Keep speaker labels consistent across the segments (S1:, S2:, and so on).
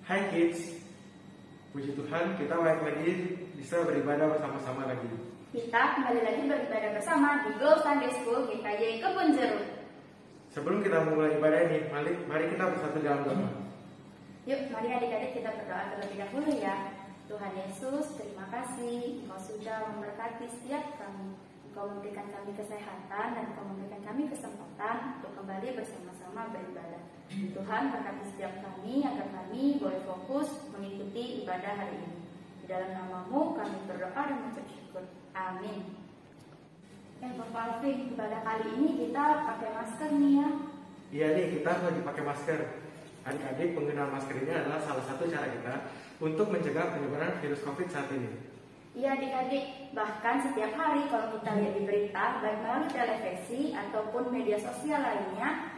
S1: Hai kids, puji Tuhan kita balik lagi bisa beribadah bersama-sama lagi.
S2: Kita kembali lagi beribadah bersama di Glow Sunday School GKJ Kebun Jeruk.
S1: Sebelum kita memulai ibadah ini, mari kita bersatu dalam doa.
S2: Yuk, mari adik-adik kita berdoa terlebih dahulu ya. Tuhan Yesus, terima kasih Engkau sudah memberkati setiap kami. Engkau memberikan kami kesehatan dan Engkau memberikan kami kesempatan untuk kembali bersama-sama beribadah. Tuhan berkati setiap kami agar kami boleh fokus mengikuti ibadah hari ini. Di dalam nama-Mu kami berdoa dan mengucap syukur. Amin. Bapak Alvin, ibadah kali ini kita pakai masker nih ya.
S1: Iya nih, kita lagi pakai masker. Adik-adik, penggunaan masker ini adalah salah satu cara kita untuk mencegah penyebaran virus COVID saat ini.
S2: Iya adik-adik, bahkan setiap hari kalau kita lihat di berita, baik melalui televisi ataupun media sosial lainnya,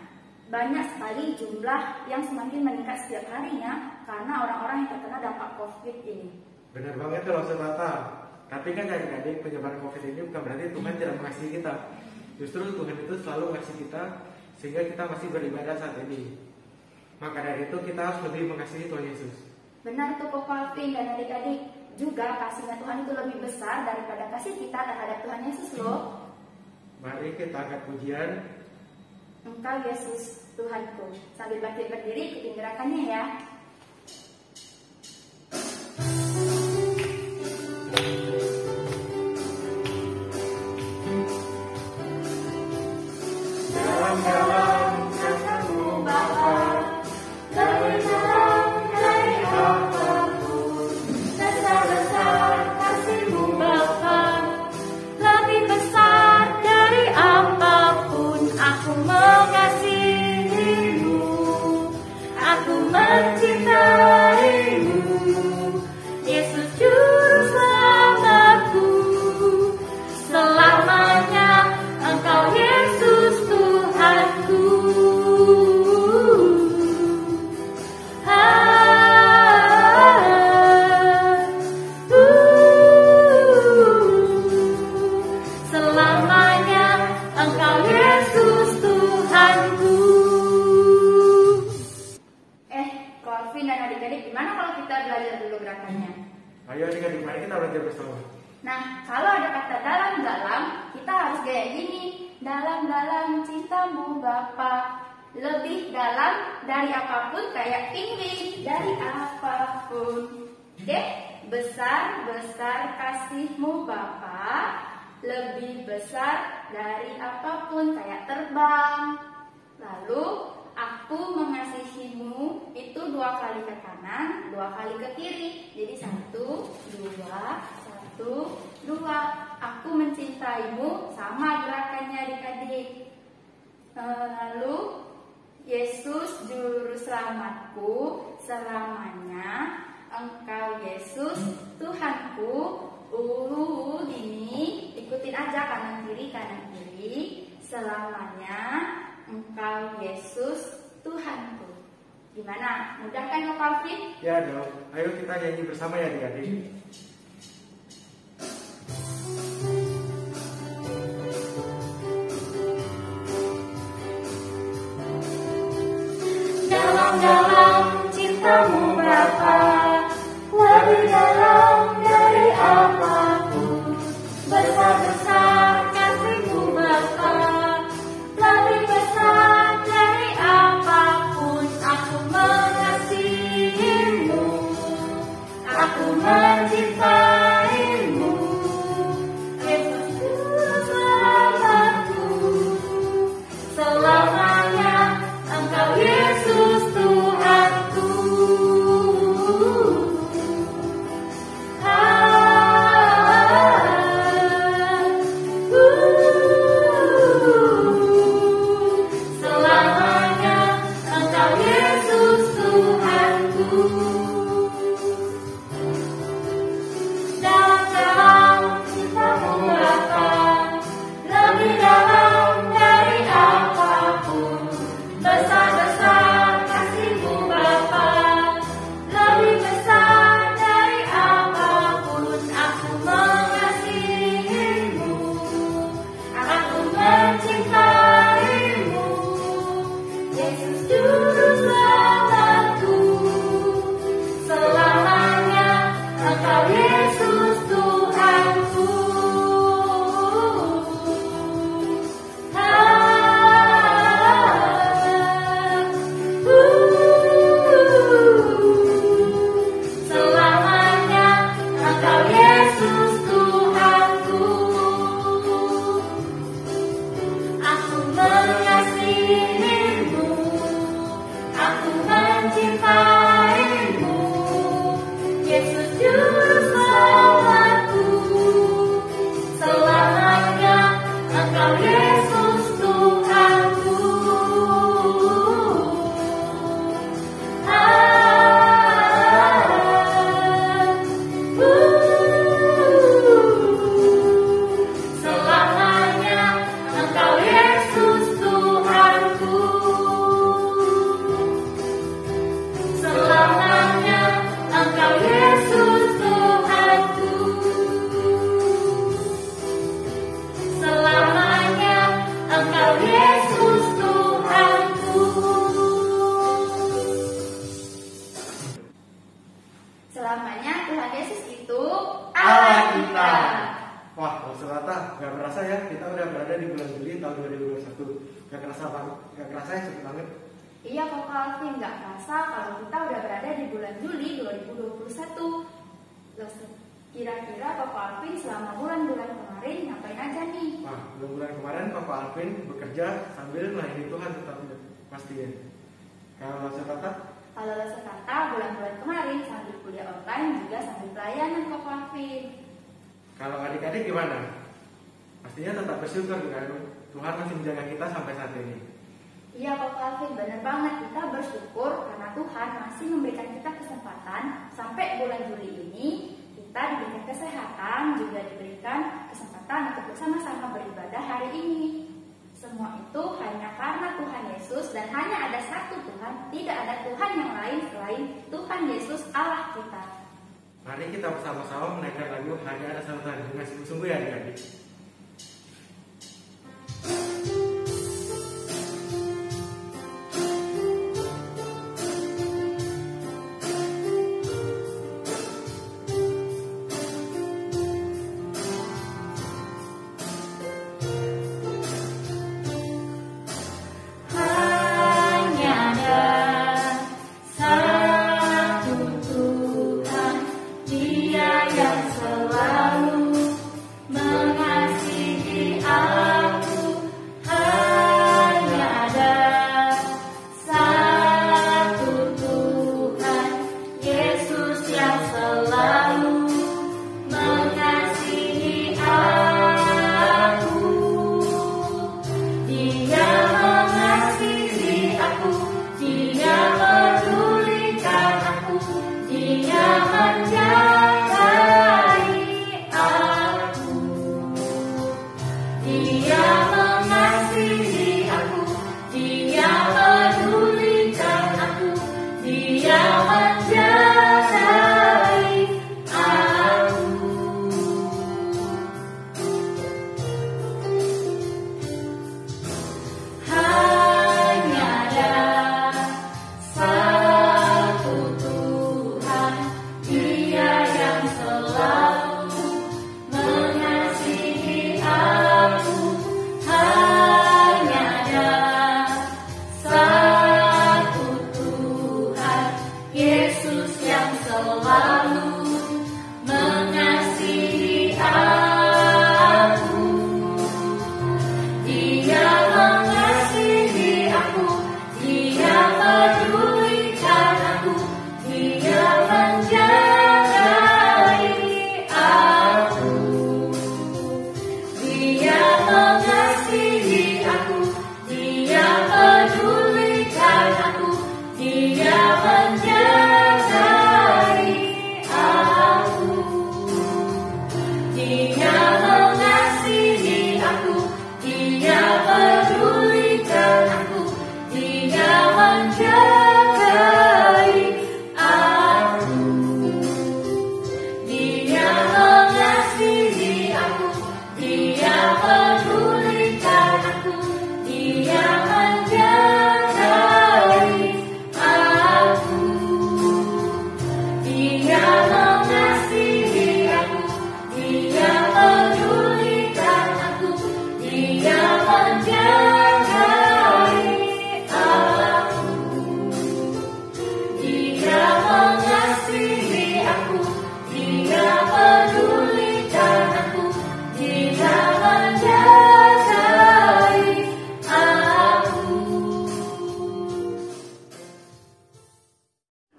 S2: banyak sekali jumlah yang semakin meningkat setiap harinya karena orang-orang yang terkena dampak COVID ini.
S1: Benar banget tuh Laksud Tata. Tapi kan adik-adik, penyebaran COVID ini bukan berarti Tuhan tidak mengasihi kita. Justru Tuhan itu selalu mengasihi kita sehingga kita masih beribadah saat ini. Maka dari itu kita harus lebih mengasihi Tuhan Yesus.
S2: Benar tuh Koko Alvin dan adik-adik. Juga kasihnya Tuhan itu lebih besar daripada kasih kita terhadap Tuhan Yesus loh.
S1: Mari kita angkat pujian.
S2: Engkau Yesus Tuhanku. Sambil bangkit berdiri ikutin gerakannya ya.
S1: Ayo adik-adik, mari kita belajar bersama.
S2: Nah, kalau ada kata dalam-dalam, kita harus kayak gini. Dalam-dalam cintamu Bapa, lebih dalam dari apapun, kayak tinggi dari apapun. Oke, besar-besar kasihmu Bapa, lebih besar dari apapun, kayak terbang. Lalu aku mengasihimu itu 2 kali ke kanan, 2 kali ke kiri. Jadi 1, 2, 1, 2. Aku mencintaimu, sama gerakannya adik-adik. Lalu Yesus juru selamatku, selamanya Engkau Yesus Tuhanku. Gini, ikutin aja kanan kiri. Selamanya Engkau Yesus Tuhanku. Gimana? Mudah kan Kak Alvin?
S1: Ya dong. Ayo kita nyanyi bersama ya adik-adik.
S3: Dalam-dalam cintamu Bapa, lebih dalam dari apapun. Besar-besar kasihmu Bapa, lebih besar dari apapun. Aku mengasihimu, aku mencintai
S2: Selamanya Tuhan Yesus itu Allah kita.
S1: Wah, Kalau Selata, gak berasa ya kita udah berada di bulan Juli tahun 2021. Gak kerasa ya, cepet banget.
S2: Iya Kak Alvin, gak kerasa kalau kita udah berada di bulan Juli 2021. Loh, kira-kira Kak Alvin selama bulan-bulan kemarin ngapain aja nih?
S1: Wah, bulan kemarin Papa Alvin bekerja sambil melayani Tuhan tetap pastinya. Kalau Selata?
S2: Kalau Kata bulan-bulan kemarin sambil kuliah online juga sambil pelayanan Kak Alvin.
S1: Kalau adik-adik gimana? Pastinya tetap bersyukur kan Tuhan masih menjaga kita sampai saat ini.
S2: Iya Kak Alvin, benar banget, kita bersyukur karena Tuhan masih memberikan kita kesempatan sampai bulan Juli ini kita diberikan kesehatan, juga diberikan kesempatan untuk bersama-sama beribadah hari ini. Semua itu hanya karena Tuhan Yesus dan hanya ada satu Tuhan, tidak ada Tuhan yang lain selain Tuhan Yesus Allah kita.
S1: Mari kita bersama-sama menaikkan lagu Hanya Ada Satu Tuhan dengan sungguh-sungguh ya adik-adik.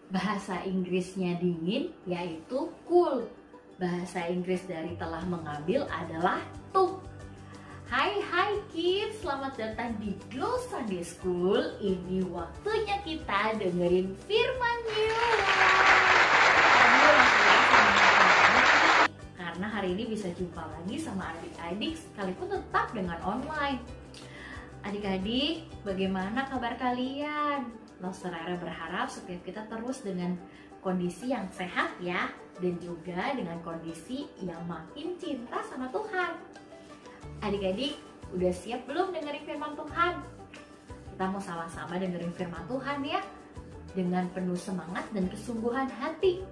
S3: Bahasa Inggrisnya dingin, yaitu cool. Bahasa Inggris dari telah mengambil adalah took. Hai kids, selamat datang di Glow Sunday School. Ini waktunya kita dengerin firman Yesus. Karena hari ini bisa jumpa lagi sama adik-adik sekalipun tetap dengan online. Adik-adik, bagaimana kabar kalian? Saudara berharap setiap kita terus dengan kondisi yang sehat ya, dan juga dengan kondisi yang makin cinta sama Tuhan. Adik-adik, udah siap belum dengerin firman Tuhan? Kita mau sama-sama dengerin firman Tuhan ya, dengan penuh semangat dan kesungguhan hati.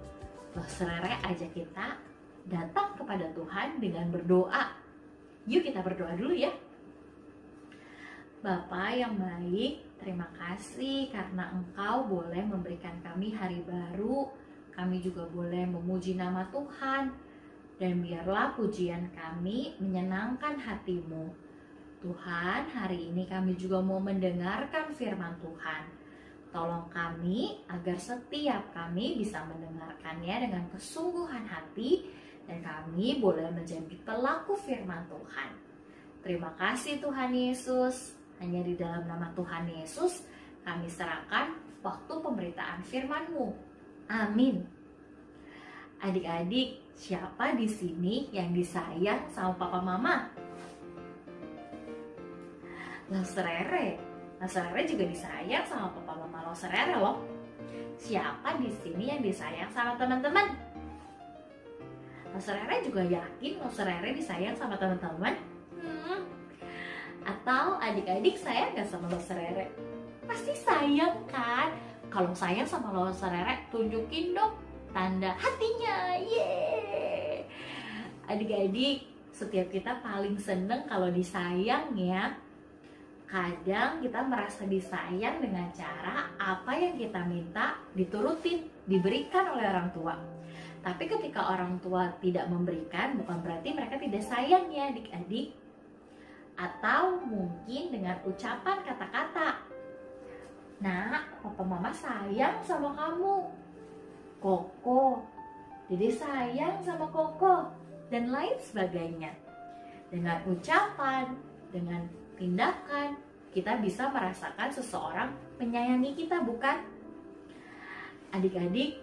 S3: Pastor Rere ajak kita datang kepada Tuhan dengan berdoa. Yuk kita berdoa dulu ya. Bapa yang baik, terima kasih karena Engkau boleh memberikan kami hari baru. Kami juga boleh memuji nama Tuhan. Dan biarlah pujian kami menyenangkan hati-Mu. Tuhan, hari ini kami juga mau mendengarkan firman Tuhan. Tolong kami agar setiap kami bisa mendengarkannya dengan kesungguhan hati. Dan kami boleh menjadi pelaku firman Tuhan. Terima kasih Tuhan Yesus. Hanya di dalam nama Tuhan Yesus kami serahkan waktu pemberitaan firman-Mu. Amin. Adik-adik, siapa di sini yang disayang sama papa mama? Loser Rere juga disayang sama papa mama Loser Rere loh. Siapa di sini yang disayang sama teman-teman? Loser Rere juga yakin Loser Rere disayang sama teman-teman? Atau adik-adik sayang gak sama Loser Rere? Pasti sayang kan? Kalau sayang sama Loser Rere, tunjukin dong tanda hatinya. Yeay! Adik-adik, setiap kita paling seneng kalau disayang ya. Kadang kita merasa disayang dengan cara apa yang kita minta diturutin, diberikan oleh orang tua. Tapi ketika orang tua tidak memberikan, bukan berarti mereka tidak sayang ya adik-adik. Atau mungkin dengan ucapan kata-kata. Nak, papa mama sayang sama kamu. Koko, dede sayang sama Koko. Dan lain sebagainya. Dengan ucapan, dengan tindakan, kita bisa merasakan seseorang menyayangi kita, bukan? Adik-adik,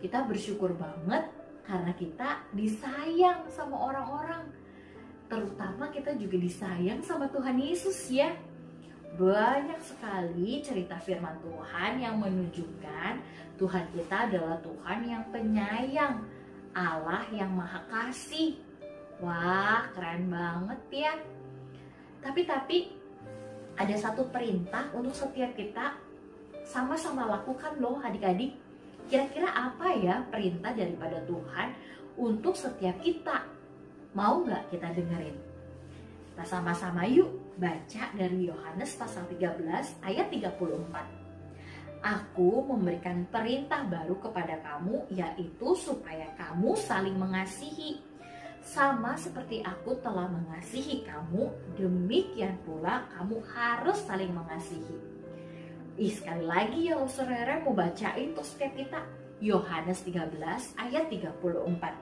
S3: kita bersyukur banget karena kita disayang sama orang-orang. Terutama kita juga disayang sama Tuhan Yesus ya. Banyak sekali cerita firman Tuhan yang menunjukkan Tuhan kita adalah Tuhan yang penyayang, Allah yang maha kasih. Wah, keren banget ya. Tapi ada satu perintah untuk setiap kita sama-sama lakukan loh adik-adik. Kira-kira apa ya perintah daripada Tuhan untuk setiap kita? Mau nggak kita dengerin? Kita sama-sama yuk baca dari Yohanes pasal 13 ayat 34. Aku memberikan perintah baru kepada kamu, yaitu supaya kamu saling mengasihi. Sama seperti aku telah mengasihi kamu, demikian pula kamu harus saling mengasihi. Sekali lagi ya Loser Rere mau bacain tuh setiap kita. Yohanes 13 ayat 34.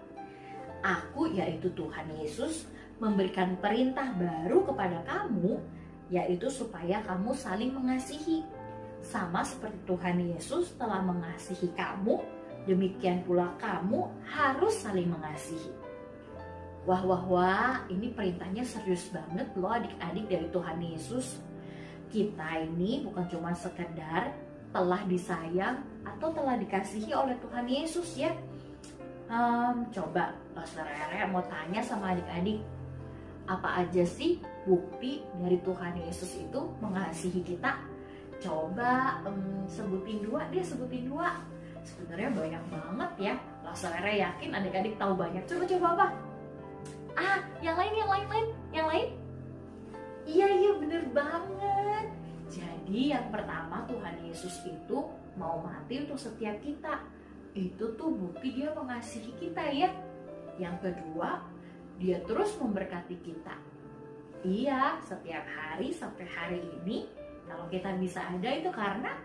S3: Aku, yaitu Tuhan Yesus, memberikan perintah baru kepada kamu, yaitu supaya kamu saling mengasihi. Sama seperti Tuhan Yesus telah mengasihi kamu, demikian pula kamu harus saling mengasihi. Wah, ini perintahnya serius banget loh adik-adik dari Tuhan Yesus. Kita ini bukan cuma sekedar telah disayang atau telah dikasihi oleh Tuhan Yesus ya. Coba Loser Rere mau tanya sama adik-adik, apa aja sih bukti dari Tuhan Yesus itu mengasihi kita? Coba sebutin dua. Sebenarnya banyak banget ya. Loser Rere yakin adik-adik tahu banyak. Coba apa? Yang lain? Iya bener banget. Jadi yang pertama, Tuhan Yesus itu mau mati untuk setiap kita. Itu tuh bukti dia mengasihi kita ya. Yang kedua, dia terus memberkati kita. Iya, setiap hari sampai hari ini kalau kita bisa ada itu karena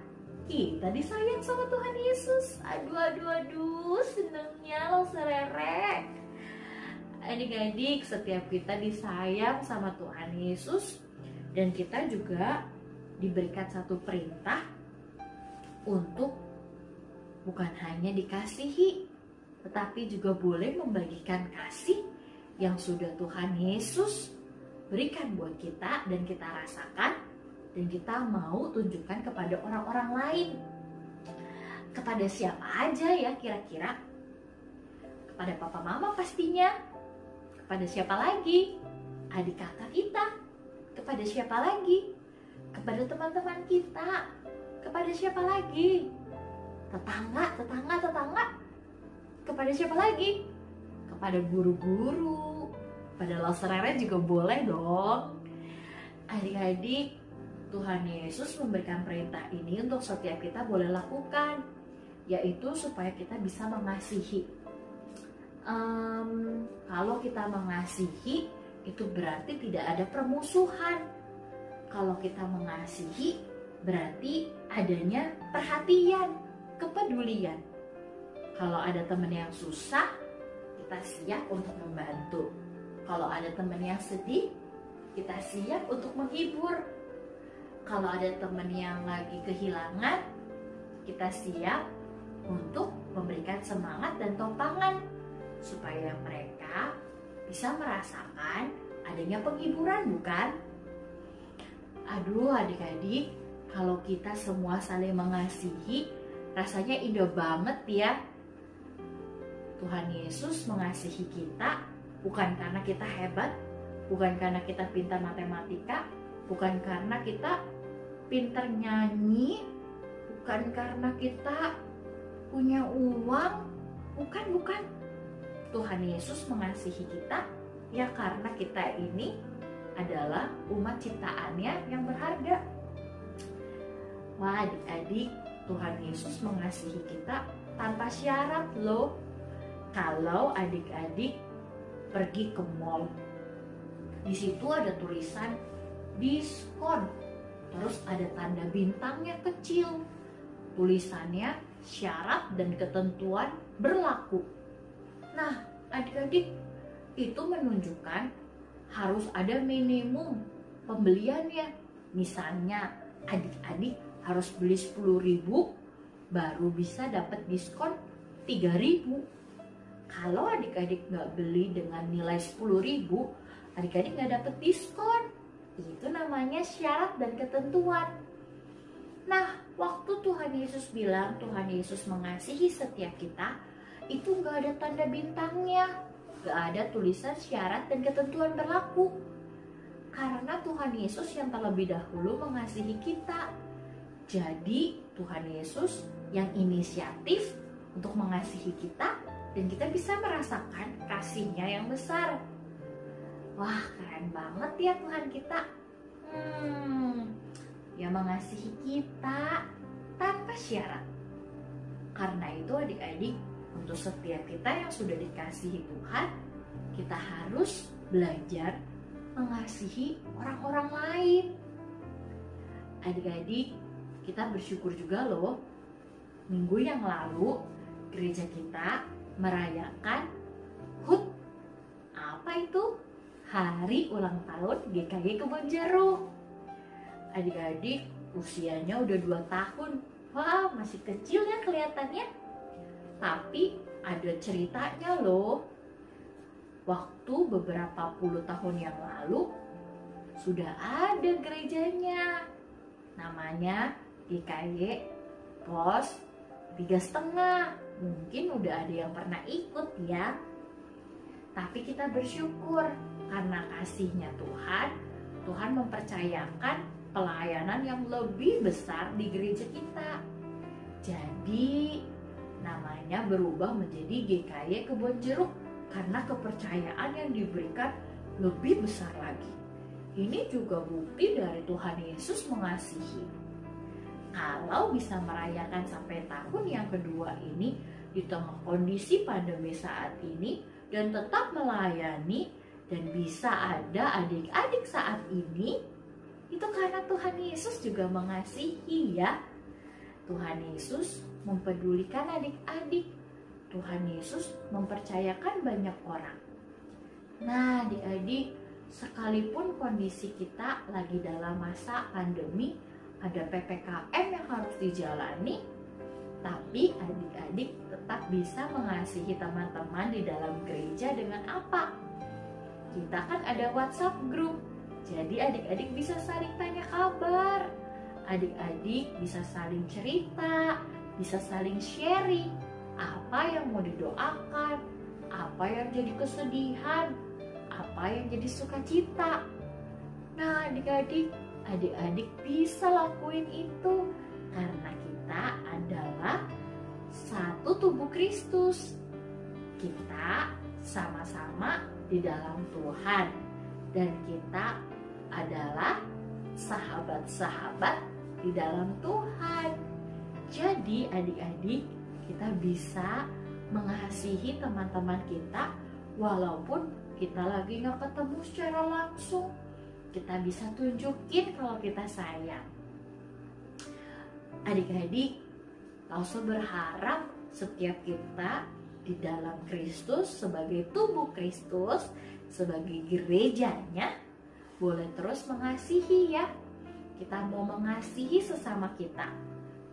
S3: kita disayang sama Tuhan Yesus. Aduh, senengnya Loser Rere. Adik-adik, setiap kita disayang sama Tuhan Yesus, dan kita juga diberikan satu perintah untuk bukan hanya dikasihi, tetapi juga boleh membagikan kasih yang sudah Tuhan Yesus berikan buat kita dan kita rasakan, dan kita mau tunjukkan kepada orang-orang lain. Kepada siapa aja ya kira-kira? Kepada papa mama pastinya. Kepada siapa lagi? Adik kakak kita. Kepada siapa lagi? Kepada teman-teman kita. Kepada siapa lagi? Tetangga. kepada siapa lagi? Kepada guru-guru, pada Loserere juga boleh dong. Adik-adik, Tuhan Yesus memberikan perintah ini untuk setiap kita boleh lakukan, yaitu supaya kita bisa mengasihi. Kalau kita mengasihi, itu berarti tidak ada permusuhan. Kalau kita mengasihi, berarti adanya perhatian, kepedulian. Kalau ada teman yang susah, kita siap untuk membantu. Kalau ada teman yang sedih, kita siap untuk menghibur. Kalau ada teman yang lagi kehilangan, kita siap untuk memberikan semangat dan topangan supaya mereka bisa merasakan adanya penghiburan, bukan? Aduh adik-adik, kalau kita semua saling mengasihi, rasanya indah banget ya. Tuhan Yesus mengasihi kita bukan karena kita hebat, bukan karena kita pintar matematika, bukan karena kita pintar nyanyi, bukan karena kita punya uang, bukan. Tuhan Yesus mengasihi kita ya karena kita ini adalah umat ciptaannya yang berharga. Wah adik-adik, Tuhan Yesus mengasihi kita tanpa syarat loh. Kalau adik-adik pergi ke mall, di situ ada tulisan diskon, terus ada tanda bintangnya kecil, tulisannya syarat dan ketentuan berlaku. Nah, adik-adik, itu menunjukkan harus ada minimum pembeliannya. Misalnya, adik-adik harus beli 10.000 baru bisa dapat diskon 3.000. Kalau adik-adik nggak beli dengan nilai 10.000, adik-adik nggak dapat diskon. Itu namanya syarat dan ketentuan. Nah, waktu Tuhan Yesus bilang Tuhan Yesus mengasihi setiap kita, itu nggak ada tanda bintangnya, nggak ada tulisan syarat dan ketentuan berlaku. Karena Tuhan Yesus yang terlebih dahulu mengasihi kita. Jadi Tuhan Yesus yang inisiatif untuk mengasihi kita dan kita bisa merasakan kasih-Nya yang besar. Wah, keren banget ya Tuhan kita. Yang mengasihi kita tanpa syarat. Karena itu adik-adik, untuk setiap kita yang sudah dikasihi Tuhan, kita harus belajar mengasihi orang-orang lain. Adik-adik, kita bersyukur juga loh, minggu yang lalu gereja kita merayakan HUT. Apa itu? Hari ulang tahun GKY Kebonjeruk. Adik-adik usianya udah 2 tahun. Wah, masih kecil ya kelihatannya. Tapi ada ceritanya loh. Waktu beberapa puluh tahun yang lalu sudah ada gerejanya. Namanya GKY Pos 3,5. Mungkin udah ada yang pernah ikut ya. Tapi kita bersyukur karena kasih-Nya Tuhan, Tuhan mempercayakan pelayanan yang lebih besar di gereja kita. Jadi namanya berubah menjadi GKY Kebonjeruk karena kepercayaan yang diberikan lebih besar lagi. Ini juga bukti dari Tuhan Yesus mengasihi. Kalau bisa merayakan sampai tahun yang kedua ini di tengah kondisi pandemi saat ini dan tetap melayani dan bisa ada adik-adik saat ini, itu karena Tuhan Yesus juga mengasihi ya. Tuhan Yesus mempedulikan adik-adik. Tuhan Yesus mempercayakan banyak orang. Nah, adik-adik, sekalipun kondisi kita lagi dalam masa pandemi, ada PPKM yang harus dijalani, tapi adik-adik tetap bisa mengasihi teman-teman di dalam gereja dengan apa? Kita kan ada WhatsApp group, jadi adik-adik bisa saling tanya kabar. Adik-adik bisa saling cerita, bisa saling sharing apa yang mau didoakan, apa yang jadi kesedihan, apa yang jadi sukacita. Nah adik-adik bisa lakuin itu karena kita adalah satu tubuh Kristus. kita sama-sama di dalam Tuhan dan kita adalah sahabat-sahabat di dalam Tuhan. Jadi adik-adik, kita bisa mengasihi teman-teman kita walaupun kita lagi gak ketemu secara langsung. Kita bisa tunjukin kalau kita sayang. Adik-adik, Lause berharap setiap kita di dalam Kristus sebagai tubuh Kristus, sebagai gerejanya, boleh terus mengasihi ya. Kita mau mengasihi sesama kita.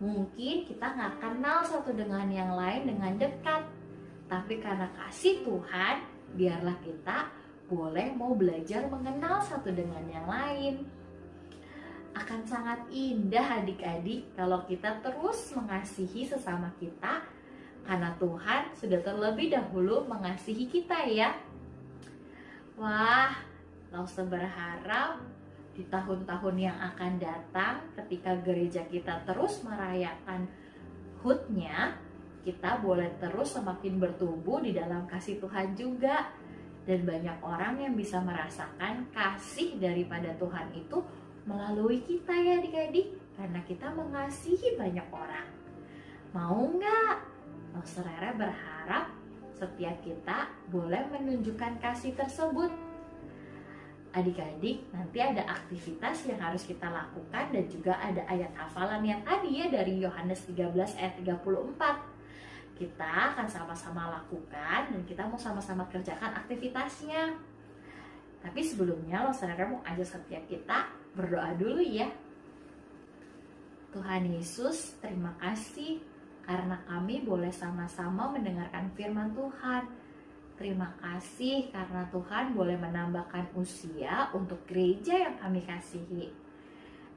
S3: Mungkin kita gak kenal satu dengan yang lain dengan dekat, tapi karena kasih Tuhan, biarlah kita boleh mau belajar mengenal satu dengan yang lain. Akan sangat indah adik-adik kalau kita terus mengasihi sesama kita, karena Tuhan sudah terlebih dahulu mengasihi kita ya. Wah, Lause berharap di tahun-tahun yang akan datang ketika gereja kita terus merayakan HUT-nya, kita boleh terus semakin bertumbuh di dalam kasih Tuhan juga. Dan banyak orang yang bisa merasakan kasih daripada Tuhan itu melalui kita ya adik-adik, karena kita mengasihi banyak orang. Mau nggak? Lause Rere berharap setiap kita boleh menunjukkan kasih tersebut. Adik-adik, nanti ada aktivitas yang harus kita lakukan dan juga ada ayat hafalan yang tadi ya dari Yohanes 13 ayat 34. Kita akan sama-sama lakukan dan kita mau sama-sama kerjakan aktivitasnya. Tapi sebelumnya Lause Rere mau ajak setiap kita berdoa dulu ya. Tuhan Yesus, terima kasih karena kami boleh sama-sama mendengarkan firman Tuhan. Terima kasih karena Tuhan boleh menambahkan usia untuk gereja yang kami kasihi.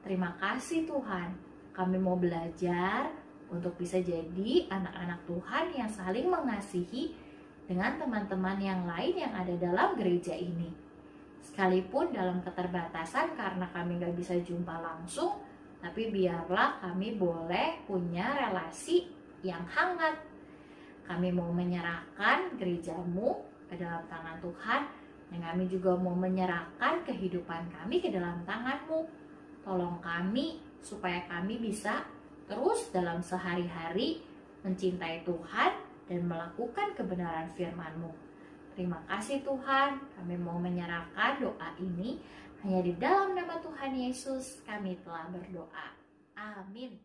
S3: Terima kasih Tuhan, kami mau belajar untuk bisa jadi anak-anak Tuhan yang saling mengasihi dengan teman-teman yang lain yang ada dalam gereja ini. Sekalipun dalam keterbatasan karena kami gak bisa jumpa langsung, tapi biarlah kami boleh punya relasi yang hangat. Kami mau menyerahkan gerejamu ke dalam tangan Tuhan, dan kami juga mau menyerahkan kehidupan kami ke dalam tangan-Mu. Tolong kami supaya kami bisa terus dalam sehari-hari mencintai Tuhan dan melakukan kebenaran firman-Mu. Terima kasih Tuhan, kami mau menyerahkan doa ini hanya di dalam nama Tuhan Yesus kami telah berdoa. Amin.